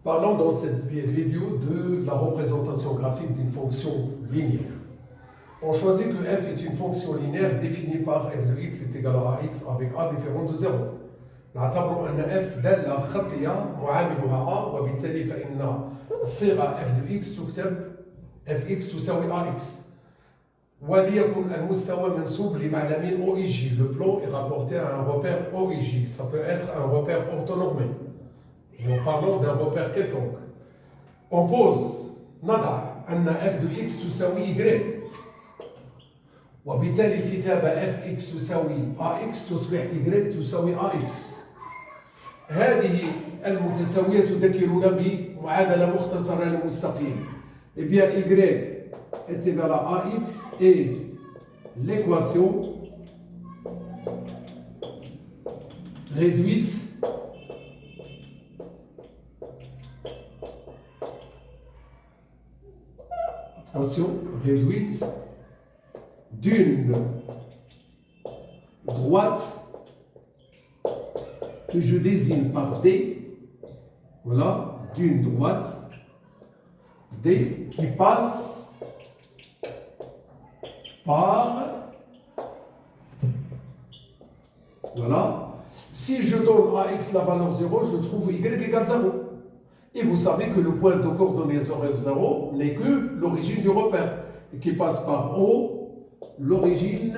Parlons dans cette vidéo de la représentation graphique d'une fonction linéaire. On choisit que f est une fonction linéaire définie par f de x est égal à ax avec a différent de 0. نعتبر أن f دالة خطية معاملها a وبالتالي فإن الصيغة f de x تكتب fx تساوي ax. وليكن المستوى منسوب لمعلمين OIG. Le plan est rapporté à un repère OIG. Ça peut être un repère orthonormé. Nous parlons d'un repère quelconque. On pose نضع أن f de x تساوي y. وبالتالي الكتابة fx تساوي ax تصبح y تساوي ax. هذه المتساوية تذكرنا بمعادلة مختصرة للمستقيم. Eh bien, y est égal à ax et l'équation réduite d'une droite que je désigne par D, voilà, d'une droite D qui passe par, voilà, si je donne à x la valeur 0, je trouve y égale 0. Et vous savez que le point de coordonnées 0 n'est que l'origine du repère, et qui passe par O, l'origine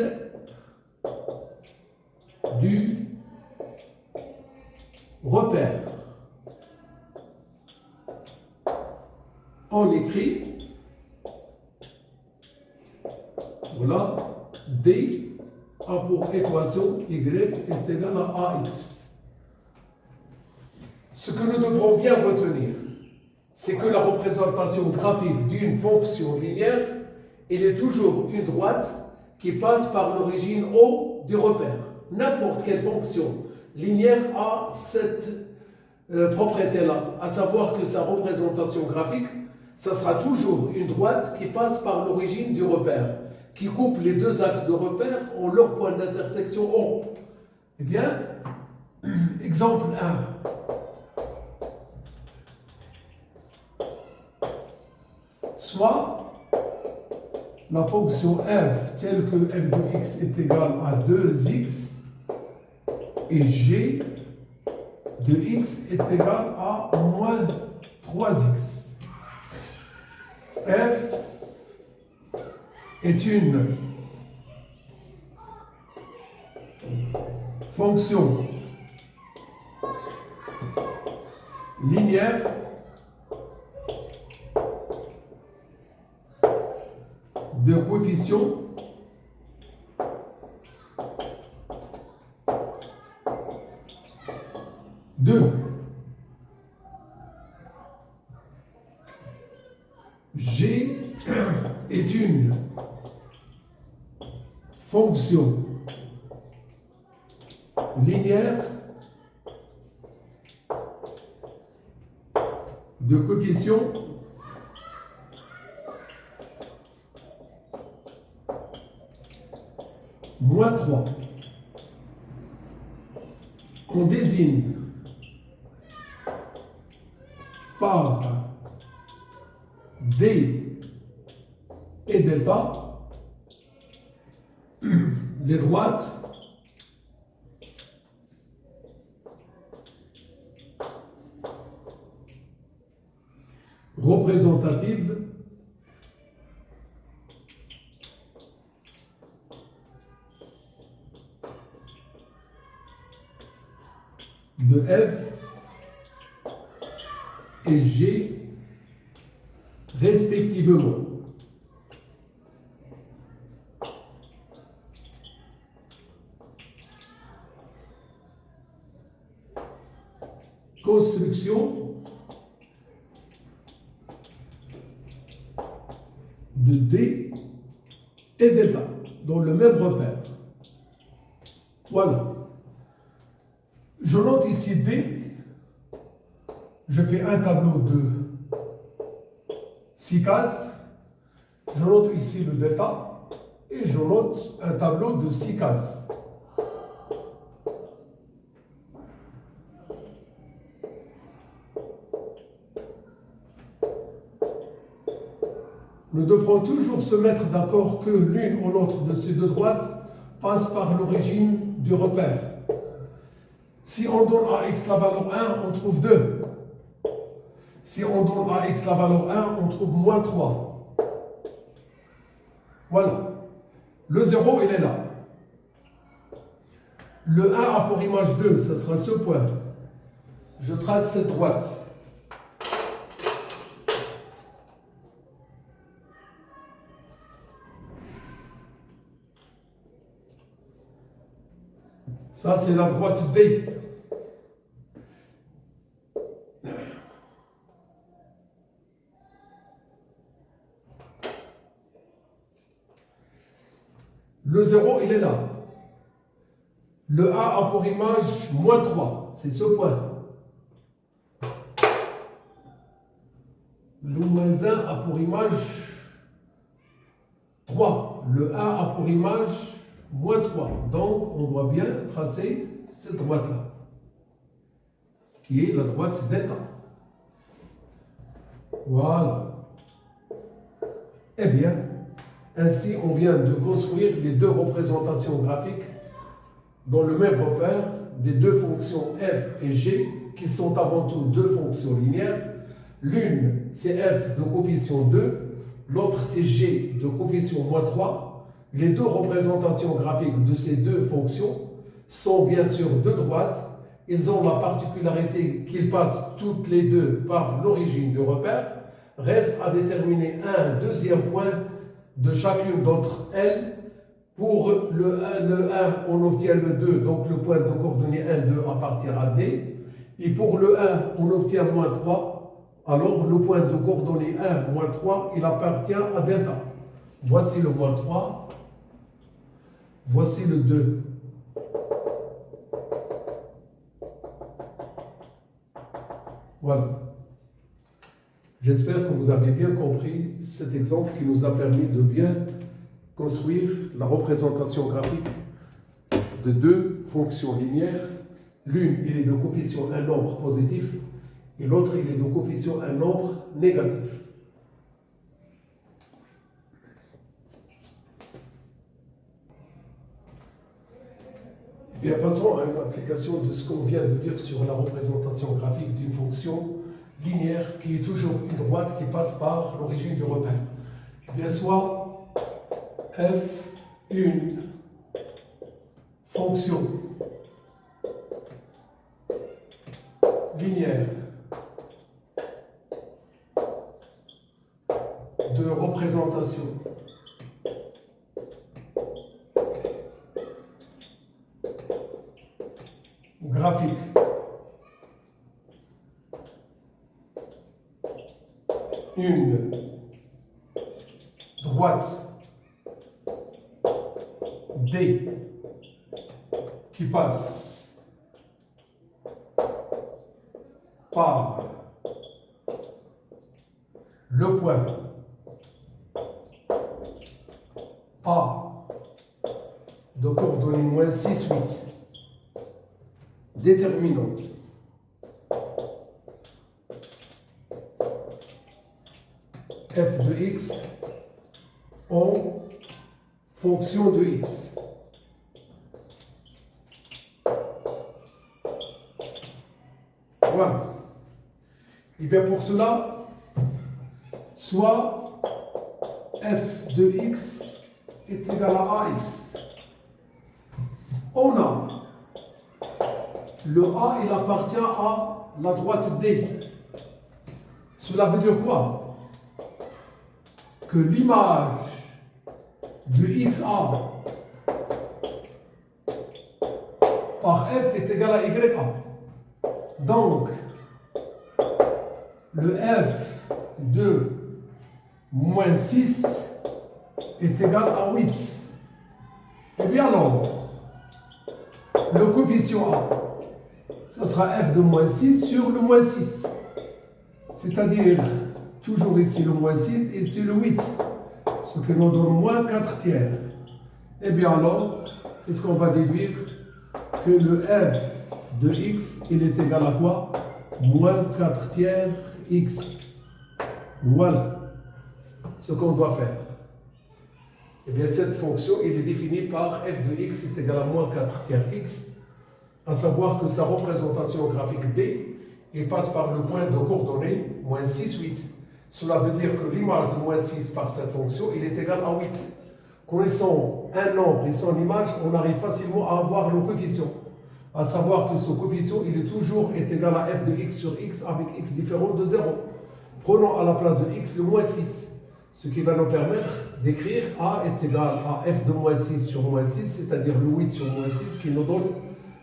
du repère. On écrit, voilà, D a pour équation y est égal à ax. Ce que nous devrons bien retenir, c'est que la représentation graphique d'une fonction linéaire, elle est toujours une droite qui passe par l'origine O du repère. N'importe quelle fonction linéaire a cette propriété-là, à savoir que sa représentation graphique, ça sera toujours une droite qui passe par l'origine du repère, qui coupe les deux axes de repère en leur point d'intersection O. Eh bien, exemple 1. Soit la fonction f telle que f de x est égale à 2x et g de x est égal à moins 3x. F est une fonction linéaire de coefficient de G est une fonction linéaire de coefficient moins 3. On désigne par D et delta les droites représentatives de F et G respectivement. Construction de D et delta dans le même repère. Voilà. Je note ici D. Je fais un tableau de 6 cases. Je note ici le delta et je note un tableau de 6 cases. nous devrons toujours se mettre d'accord que l'une ou l'autre de ces deux droites passe par l'origine du repère. Si on donne à x la valeur 1, on trouve 2. Si on donne à x la valeur 1, on trouve moins 3. Voilà. Le 0, il est là. Le 1 a pour image 2, ça sera ce point. Je trace cette droite. Ça, c'est la droite D. Le 0, il est là. Le A a pour image moins 3. C'est ce point. Le moins 1 a pour image 3. Le A a pour image moins 3. Donc, on doit bien tracer cette droite-là, qui est la droite delta. Voilà. Eh bien, ainsi, on vient de construire les deux représentations graphiques dans le même repère des deux fonctions f et g, qui sont avant tout deux fonctions linéaires. L'une, c'est f de coefficient 2, l'autre, c'est g de coefficient moins 3. Les deux représentations graphiques de ces deux fonctions sont bien sûr deux droites. Ils ont la particularité qu'ils passent toutes les deux par l'origine du repère. Reste à déterminer un deuxième point de chacune d'entre elles. Pour le 1, on obtient le 2, donc le point de coordonnées 1, 2 appartient à D. Et pour le 1, on obtient moins 3, alors le point de coordonnées 1, moins 3, il appartient à delta. Voici le moins 3, voici le 2. Voilà. J'espère que vous avez bien compris cet exemple qui nous a permis de bien construire la représentation graphique de deux fonctions linéaires. L'une, il est de coefficient un nombre positif et l'autre, il est de coefficient un nombre négatif. Eh bien, passons à une application de ce qu'on vient de dire sur la représentation graphique d'une fonction linéaire qui est toujours une droite qui passe par l'origine du repère. Eh bien, soit f, une fonction linéaire de représentation graphique une droite D qui passe par le point A de coordonnées moins 6, 8. Déterminons f de x en fonction de x. Voilà. Et bien pour cela, soit f de x est égal à ax. On a le A, il appartient à la droite D. Cela veut dire quoi? Que l'image de XA par F est égale à YA. Donc, le F de moins 6 est égal à 8. Et bien alors, le coefficient A, ça sera f de moins 6 sur le moins 6. C'est-à-dire, toujours ici le moins 6 et ici le 8. Ce qui nous donne moins 4 tiers. Et bien alors, qu'est-ce qu'on va déduire? Que le f de x, il est égal à quoi? Moins 4 tiers x. Voilà. ce qu'on doit faire. Eh bien, cette fonction, elle est définie par f de x est égal à moins 4 tiers x, à savoir que sa représentation graphique D, il passe par le point de coordonnées moins 6, 8. Cela veut dire que l'image de moins 6 par cette fonction, il est égal à 8. Connaissant un nombre et son image, on arrive facilement à avoir le coefficient. À savoir que ce coefficient, il est toujours égal à f de x sur x avec x différent de 0. Prenons à la place de x le moins 6, ce qui va nous permettre d'écrire a est égal à f de moins 6 sur moins 6, c'est-à-dire le 8 sur moins 6, qui nous donne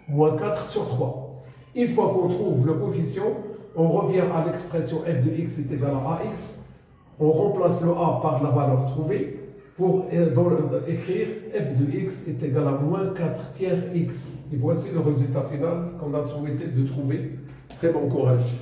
moins 4 sur 3. Une fois qu'on trouve le coefficient, on revient à l'expression f de x est égal à ax, on remplace le a par la valeur trouvée, pour écrire f de x est égal à moins 4 tiers x. Et voici le résultat final qu'on a souhaité de trouver. Très bon courage.